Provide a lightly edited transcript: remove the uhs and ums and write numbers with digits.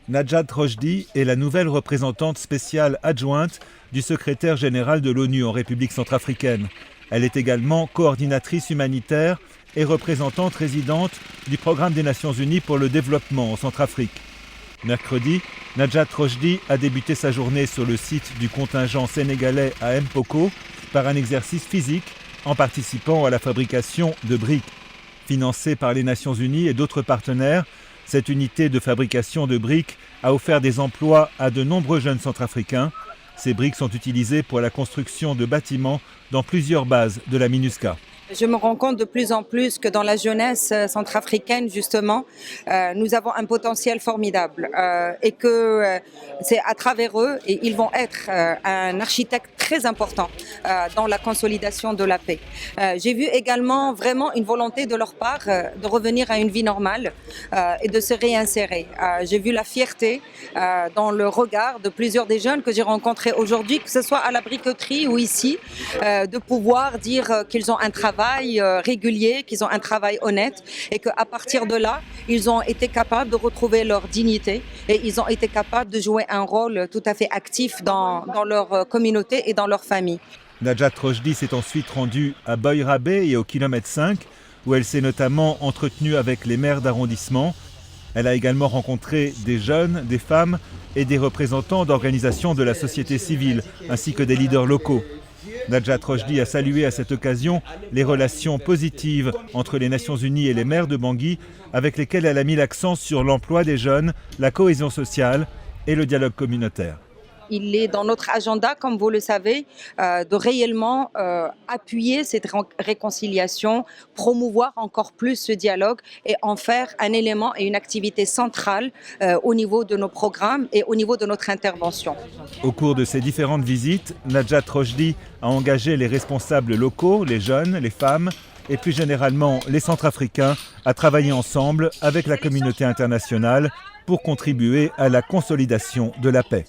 Najat Rochdi est la nouvelle représentante spéciale adjointe du secrétaire général de l'ONU en République centrafricaine. Elle est également coordinatrice humanitaire et représentante résidente du Programme des Nations Unies pour le développement en Centrafrique. Mercredi, Najat Rochdi a débuté sa journée sur le site du contingent sénégalais à Mpoko par un exercice physique en participant à la fabrication de briques. Financée par les Nations Unies et d'autres partenaires, cette unité de fabrication de briques a offert des emplois à de nombreux jeunes centrafricains. Ces briques sont utilisées pour la construction de bâtiments dans plusieurs bases de la MINUSCA. Je me rends compte de plus en plus que dans la jeunesse centrafricaine, justement, nous avons un potentiel formidable et que c'est à travers eux, et ils vont être un architecte très important dans la consolidation de la paix. J'ai vu également vraiment une volonté de leur part de revenir à une vie normale et de se réinsérer. J'ai vu la fierté dans le regard de plusieurs des jeunes que j'ai rencontrés aujourd'hui, que ce soit à la briqueterie ou ici, de pouvoir dire qu'ils ont un travail régulier, qu'ils ont un travail honnête et qu'à partir de là, ils ont été capables de retrouver leur dignité et ils ont été capables de jouer un rôle tout à fait actif dans leur communauté et dans leur famille. Najat Rochdi s'est ensuite rendue à Boïrabé et au kilomètre 5, où elle s'est notamment entretenue avec les maires d'arrondissement. Elle a également rencontré des jeunes, des femmes et des représentants d'organisations de la société civile, ainsi que des leaders locaux. Najat Rochdi a salué à cette occasion les relations positives entre les Nations Unies et les maires de Bangui, avec lesquels elle a mis l'accent sur l'emploi des jeunes, la cohésion sociale et le dialogue communautaire. Il est dans notre agenda, comme vous le savez, de réellement appuyer cette réconciliation, promouvoir encore plus ce dialogue et en faire un élément et une activité centrale au niveau de nos programmes et au niveau de notre intervention. Au cours de ces différentes visites, Najat Rochdi a engagé les responsables locaux, les jeunes, les femmes et plus généralement les Centrafricains à travailler ensemble avec la communauté internationale pour contribuer à la consolidation de la paix.